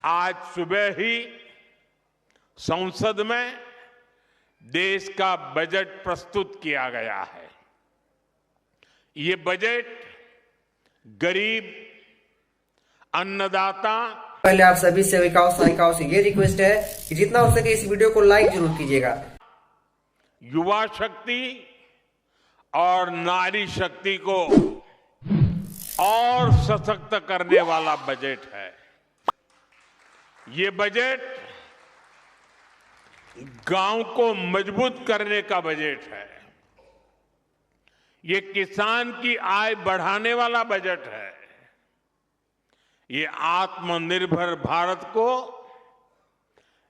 आज सुबह ही संसद में देश का बजट प्रस्तुत किया गया है। ये बजट गरीब, अन्नदाता। पहले आप सभी सेविकाओं सहायिकाओं से ये रिक्वेस्ट है कि जितना हो सके इस वीडियो को लाइक जरूर कीजिएगा। युवा शक्ति और नारी शक्ति को और सशक्त करने वाला बजट है। ये बजट गांव को मजबूत करने का बजट है। ये किसान की आय बढ़ाने वाला बजट है। ये आत्मनिर्भर भारत को,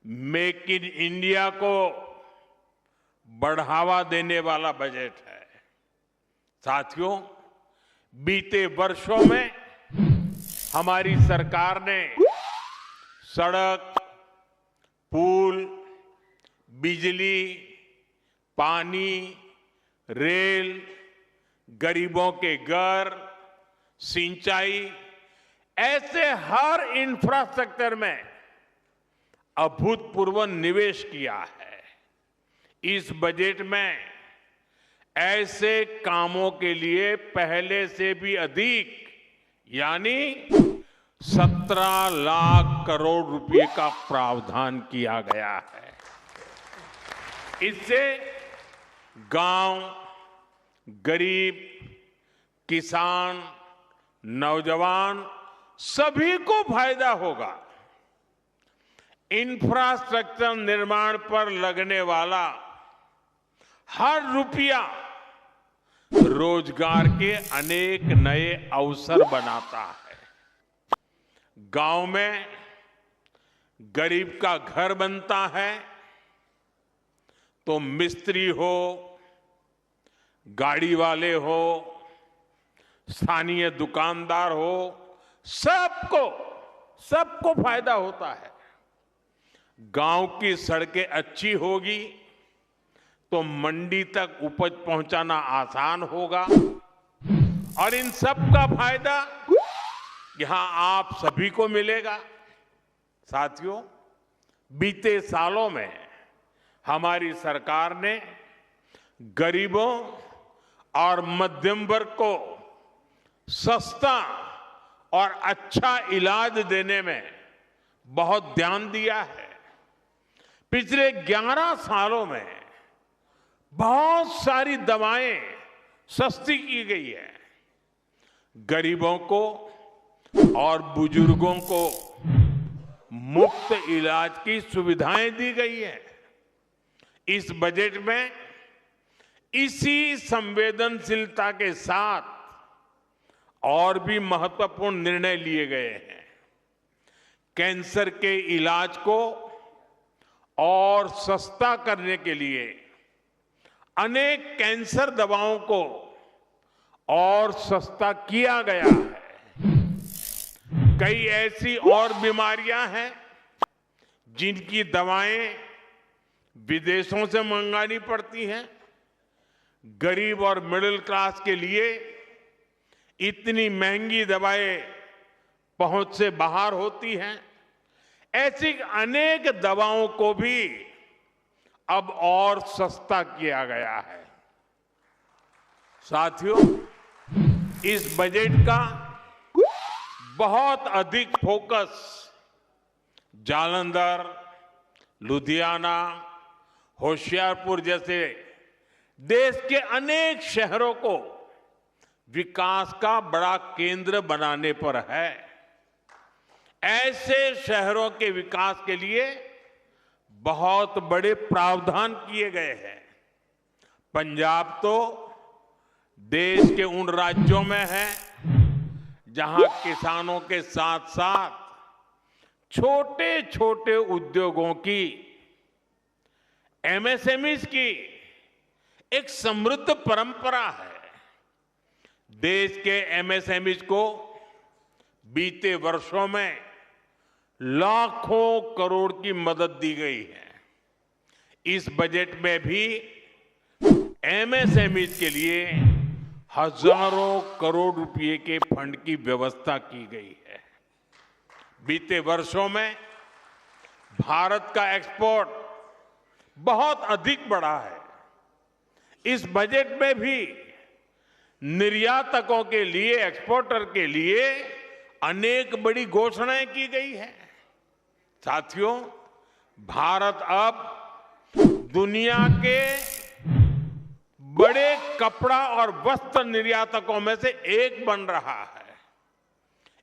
मेक इन इंडिया को बढ़ावा देने वाला बजट है। साथियों, बीते वर्षों में हमारी सरकार ने सड़क, पुल, बिजली, पानी, रेल, गरीबों के घर, सिंचाई, ऐसे हर इंफ्रास्ट्रक्चर में अभूतपूर्व निवेश किया है। इस बजट में ऐसे कामों के लिए पहले से भी अधिक यानी 17 लाख करोड़ रुपए का प्रावधान किया गया है। इससे गांव, गरीब, किसान, नौजवान सभी को फायदा होगा। इंफ्रास्ट्रक्चर निर्माण पर लगने वाला हर रुपया रोजगार के अनेक नए अवसर बनाता है। गांव में गरीब का घर बनता है तो मिस्त्री हो, गाड़ी वाले हो, स्थानीय दुकानदार हो, सबको फायदा होता है। गांव की सड़कें अच्छी होगी तो मंडी तक उपज पहुंचाना आसान होगा और इन सब का फायदा यहां आप सभी को मिलेगा। साथियों, बीते सालों में हमारी सरकार ने गरीबों और मध्यम वर्ग को सस्ता और अच्छा इलाज देने में बहुत ध्यान दिया है। पिछले 11 सालों में बहुत सारी दवाएं सस्ती की गई है। गरीबों को और बुजुर्गों को मुफ्त इलाज की सुविधाएं दी गई है। इस बजट में इसी संवेदनशीलता के साथ और भी महत्वपूर्ण निर्णय लिए गए हैं। कैंसर के इलाज को और सस्ता करने के लिए अनेक कैंसर दवाओं को और सस्ता किया गया है। कई ऐसी और बीमारियां हैं जिनकी दवाएं विदेशों से मंगानी पड़ती हैं। गरीब और मिडिल क्लास के लिए इतनी महंगी दवाएं पहुंच से बाहर होती हैं। ऐसी अनेक दवाओं को भी अब और सस्ता किया गया है। साथियों, इस बजट का बहुत अधिक फोकस जालंधर, लुधियाना, होशियारपुर जैसे देश के अनेक शहरों को विकास का बड़ा केंद्र बनाने पर है। ऐसे शहरों के विकास के लिए बहुत बड़े प्रावधान किए गए हैं। पंजाब तो देश के उन राज्यों में है जहां किसानों के साथ साथ छोटे छोटे उद्योगों की, एमएसएमईज की एक समृद्ध परंपरा है। देश के एमएसएमईज को बीते वर्षों में लाखों करोड़ की मदद दी गई है। इस बजट में भी एमएसएमईज के लिए हजारों करोड़ रुपए के फंड की व्यवस्था की गई है। बीते वर्षों में भारत का एक्सपोर्ट बहुत अधिक बढ़ा है। इस बजट में भी निर्यातकों के लिए, एक्सपोर्टर के लिए अनेक बड़ी घोषणाएं की गई हैं। साथियों, भारत अब दुनिया के बड़े कपड़ा और वस्त्र निर्यातकों में से एक बन रहा है।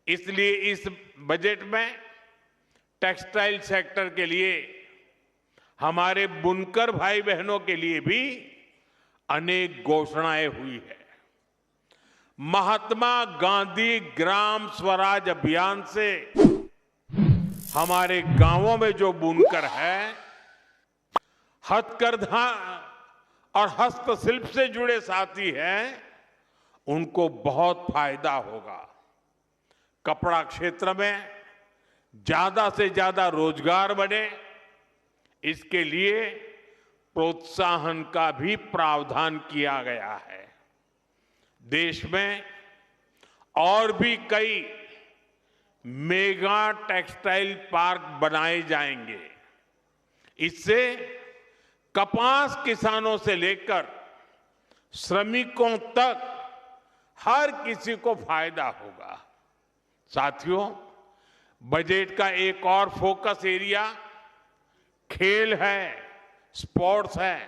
इसलिए इस बजट में टेक्सटाइल सेक्टर के लिए, हमारे बुनकर भाई बहनों के लिए भी अनेक घोषणाएं हुई है। महात्मा गांधी ग्राम स्वराज अभियान से हमारे गांवों में जो बुनकर है, हथकरघा और हस्तशिल्प से जुड़े साथी हैं, उनको बहुत फायदा होगा। कपड़ा क्षेत्र में ज्यादा से ज्यादा रोजगार बने, इसके लिए प्रोत्साहन का भी प्रावधान किया गया है। देश में और भी कई मेगा टेक्सटाइल पार्क बनाए जाएंगे। इससे कपास किसानों से लेकर श्रमिकों तक हर किसी को फायदा होगा। साथियों, बजट का एक और फोकस एरिया खेल है, स्पोर्ट्स है,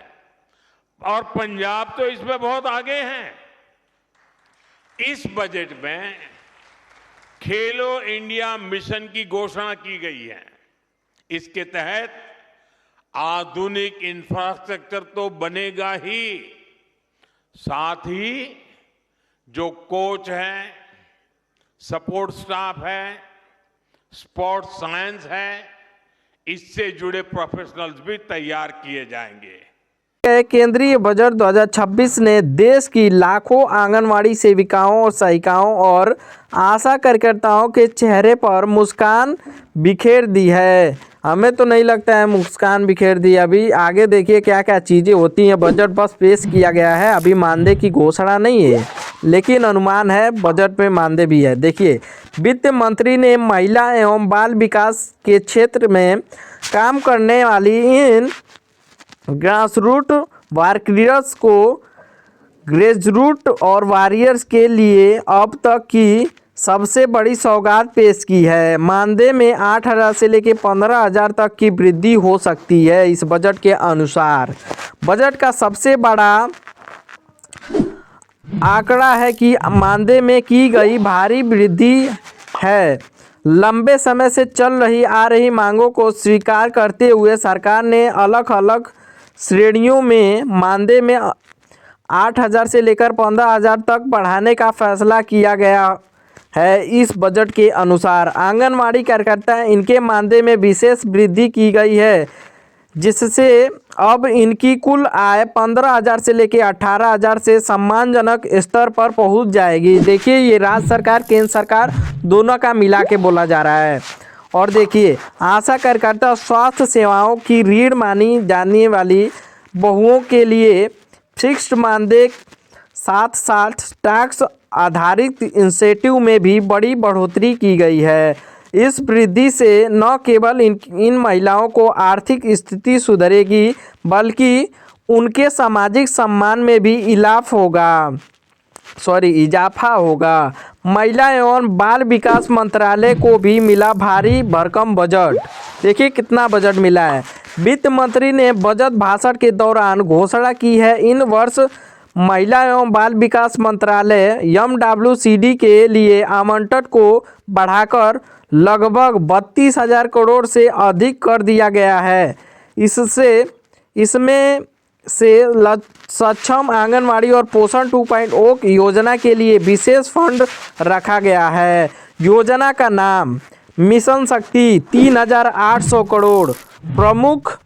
और पंजाब तो इसमें बहुत आगे है। इस बजट में खेलो इंडिया मिशन की घोषणा की गई है। इसके तहत आधुनिक इंफ्रास्ट्रक्चर तो बनेगा ही, साथ ही जो कोच हैं, सपोर्ट स्टाफ है, स्पोर्ट्स साइंस है, इससे जुड़े प्रोफेशनल्स भी तैयार किए जाएंगे। केंद्रीय बजट 2026 ने देश की लाखों आंगनवाड़ी सेविकाओं और सहायिकाओं और आशा कार्यकर्ताओं के चेहरे पर मुस्कान बिखेर दी है। हमें तो नहीं लगता है मुस्कान बिखेर दी। अभी आगे देखिए क्या क्या चीज़ें होती हैं। बजट बस पेश किया गया है, अभी मानदेय की घोषणा नहीं है, लेकिन अनुमान है बजट में मानदेय भी है। देखिए, वित्त मंत्री ने महिला एवं बाल विकास के क्षेत्र में काम करने वाली इन ग्रासरूट वॉरियर्स को ग्रेसरूट और वॉरियर्स के लिए अब तक की सबसे बड़ी सौगात पेश की है। मानदेय में 8,000 से लेकर 15,000 तक की वृद्धि हो सकती है इस बजट के अनुसार। बजट का सबसे बड़ा आंकड़ा है कि मानदेय में की गई भारी वृद्धि है। लंबे समय से चल रही आ रही मांगों को स्वीकार करते हुए सरकार ने अलग अलग श्रेणियों में मानदेय में 8,000 से लेकर 15,000 तक बढ़ाने का फैसला किया गया है। इस बजट के अनुसार आंगनवाड़ी कार्यकर्ता, इनके मानदेय में विशेष वृद्धि की गई है, जिससे अब इनकी कुल आय 15,000 से लेकर 18,000 से सम्मानजनक स्तर पर पहुंच जाएगी। देखिए, ये राज्य सरकार, केंद्र सरकार दोनों का मिला के बोला जा रहा है। और देखिए, आशा कार्यकर्ता स्वास्थ्य सेवाओं की रीढ़ मानी जाने वाली बहुओं के लिए फिक्स्ड मानदेय, साथ साथ टैक्स आधारित इंसेंटिव में भी बड़ी बढ़ोतरी की गई है। इस वृद्धि से न केवल इन महिलाओं को आर्थिक स्थिति सुधरेगी, बल्कि उनके सामाजिक सम्मान में भी इजाफा होगा। महिला एवं बाल विकास मंत्रालय को भी मिला भारी भरकम बजट। देखिए कितना बजट मिला है। वित्त मंत्री ने बजट भाषण के दौरान घोषणा की है, इन वर्ष महिला एवं बाल विकास मंत्रालय MWCD के लिए आवंटन को बढ़ाकर लगभग 32,000 करोड़ से अधिक कर दिया गया है। इसमें से सक्षम आंगनवाड़ी और पोषण 2.0 योजना के लिए विशेष फंड रखा गया है। योजना का नाम मिशन शक्ति 3,800 करोड़। प्रमुख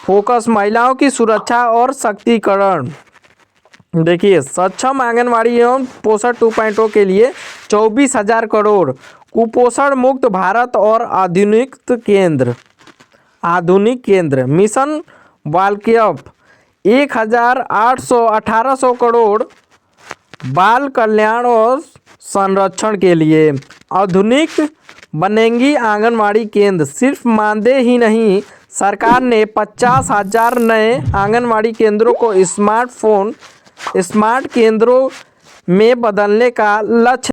फोकस महिलाओं की सुरक्षा और सशक्तिकरण। देखिए, सक्षम आंगनवाड़ी एवं पोषण 2.0 के लिए 24,000 करोड़। कुपोषण मुक्त भारत और आधुनिक केंद्र मिशन बालकल्प 1,1800 करोड़। बाल कल्याण और संरक्षण के लिए आधुनिक बनेंगी आंगनवाड़ी केंद्र। सिर्फ मानदेय ही नहीं, सरकार ने 50,000 नए आंगनवाड़ी केंद्रों को स्मार्ट केंद्रों में बदलने का लक्ष्य